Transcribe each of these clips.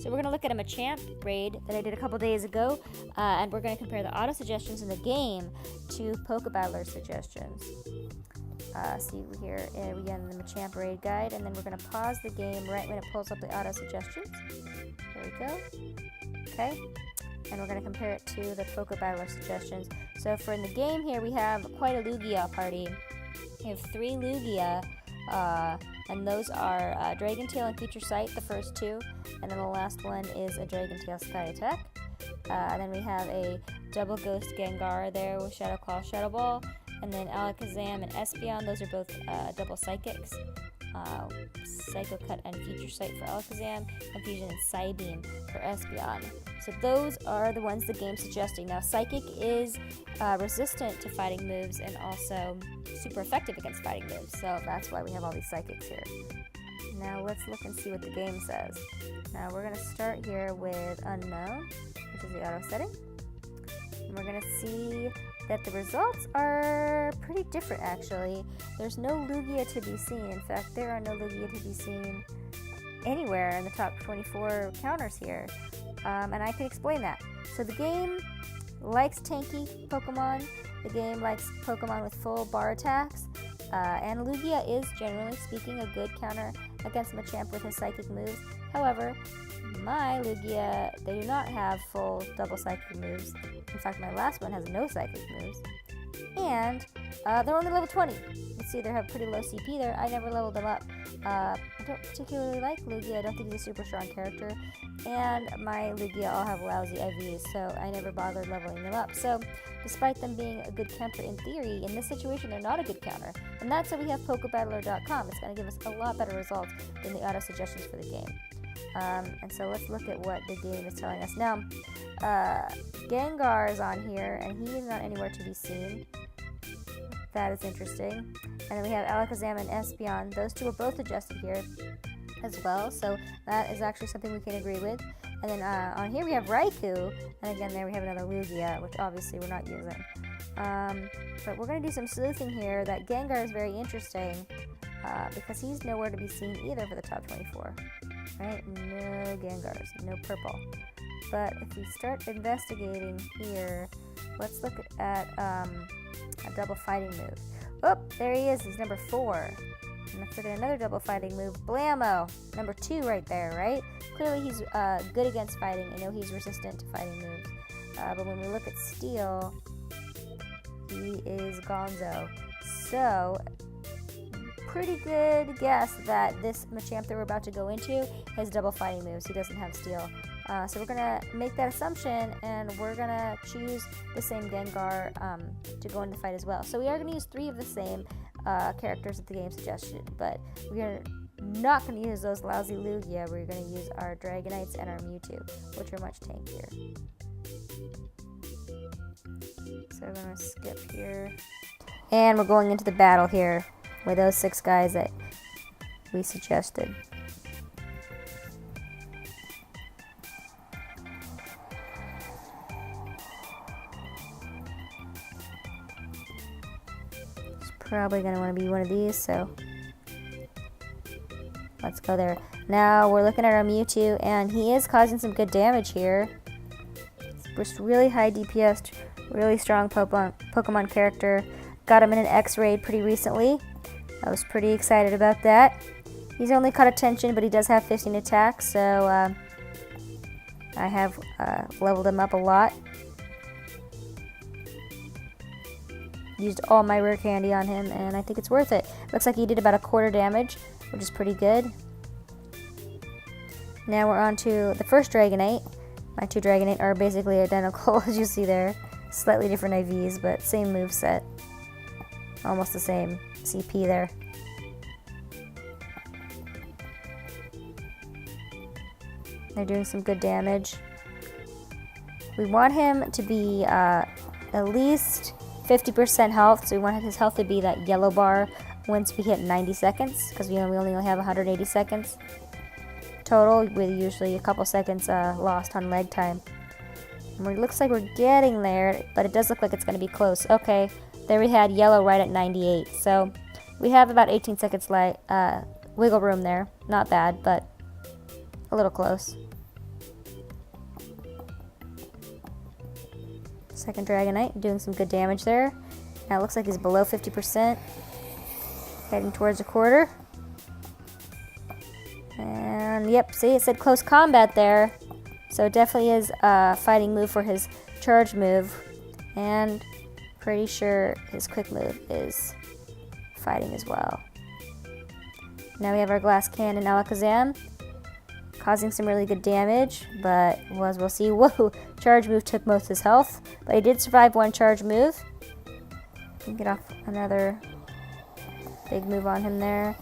So we're going to look at a Machamp raid that I did a couple days ago, and we're going to compare the auto suggestions in the game to Pokebattler suggestions. See here, we get in the Machamp raid guide, and then we're going to pause the game right when it pulls up the auto suggestions. There we go. Okay, and we're going to compare it to the Pokebattler suggestions. So for in the game here, we have quite a Lugia party. We have 3 Lugia, and those are Dragon Tail and Future Sight, the first 2, and then the last one is a Dragon Tail Sky Attack. And then we have a double Ghost Gengar there with Shadow Claw, Shadow Ball, and then Alakazam and Espeon, those are both double Psychics. Psycho Cut and Future Sight for Alakazam, and Fusion and Psybeam for Espeon. So those are the ones the game's suggesting. Now Psychic is resistant to fighting moves and also super effective against fighting moves, so that's why we have all these Psychics here. Now let's look and see what the game says. Now we're going to start here with Unknown, which is the auto setting. And we're going to see that the results are pretty different actually. There's no Lugia to be seen. In fact, there are no Lugia to be seen anywhere in the top 24 counters here. And I can explain that. So the game likes tanky Pokemon. The game likes Pokemon with full bar attacks. And Lugia is, generally speaking, a good counter against Machamp with his psychic moves. However, my Lugia, they do not have full double psychic moves. In fact, my last one has no psychic moves. And they're only level 20. You see they have pretty low CP there. I never leveled them up. I don't particularly like Lugia. I don't think he's a super strong character. And my Lugia all have lousy IVs, so I never bothered leveling them up. So, despite them being a good counter in theory, in this situation they're not a good counter. And that's why we have Pokebattler.com. It's going to give us a lot better results than the auto suggestions for the game. And so let's look at what the game is telling us. Now, Gengar is on here, and he is not anywhere to be seen. That is interesting. And then we have Alakazam and Espeon. Those two are both adjusted here as well, so that is actually something we can agree with. And then on here we have Raikou, and again there we have another Lugia, which obviously we're not using. But we're going to do some sleuthing here. That Gengar is very interesting because he's nowhere to be seen either for the top 24. Right? No Gengars, no purple. But if we start investigating here, let's look at a double fighting move. Oh, there he is. He's number 4. And let's look at another double fighting move. Blammo! Number 2 right there, right? Clearly he's good against fighting. I know he's resistant to fighting moves. But when we look at Steel, he is Gonzo. So, pretty good guess that this Machamp that we're about to go into has double fighting moves. He doesn't have Steel. So we're going to make that assumption, and we're going to choose the same Gengar to go into fight as well. So we are going to use 3 of the same characters that the game suggested, but we're not going to use those lousy Lugia. We're going to use our Dragonites and our Mewtwo, which are much tankier. So we're going to skip here. And we're going into the battle here with those 6 guys that we suggested. Probably going to want to be one of these, so let's go there. Now we're looking at our Mewtwo, and he is causing some good damage here. It's just really high DPS, really strong Pokemon character. Got him in an X-Raid pretty recently. I was pretty excited about that. He's only caught attention, but he does have 15 attacks, so I have leveled him up a lot. Used all my rare candy on him, and I think it's worth it. Looks like he did about 1/4 damage, which is pretty good. Now we're on to the first Dragonite. My 2 Dragonite are basically identical, as you see there. Slightly different IVs, but same moveset. Almost the same CP there. They're doing some good damage. We want him to be at least 50% health, so we want his health to be that yellow bar once we hit 90 seconds, because we only have 180 seconds total, with usually a couple seconds lost on leg time. And it looks like we're getting there, but it does look like it's going to be close. Okay, there we had yellow right at 98, so we have about 18 seconds wiggle room there. Not bad, but a little close. Second Dragonite, doing some good damage there. Now it looks like he's below 50%. Heading towards a quarter. And yep, see, it said close combat there. So it definitely is a fighting move for his charge move. And pretty sure his quick move is fighting as well. Now we have our Glass Cannon Alakazam, causing some really good damage, but as we'll see, whoa, charge move took most of his health, but he did survive one charge move. Get off another big move on him there,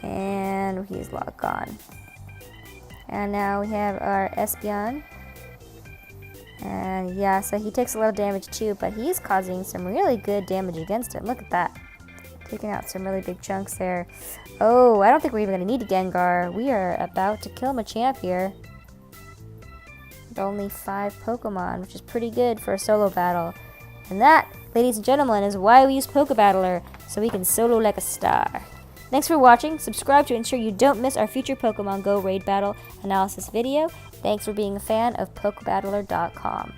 and he's gone. And now we have our Espeon, and yeah, so he takes a lot of damage too, but he's causing some really good damage against him. Look at that. Taking out some really big chunks there. Oh, I don't think we're even going to need a Gengar. We are about to kill Machamp here. With only 5 Pokemon, which is pretty good for a solo battle. And that, ladies and gentlemen, is why we use Pokebattler, so we can solo like a star. Thanks for watching. Subscribe to ensure you don't miss our future Pokemon Go Raid Battle analysis video. Thanks for being a fan of Pokebattler.com.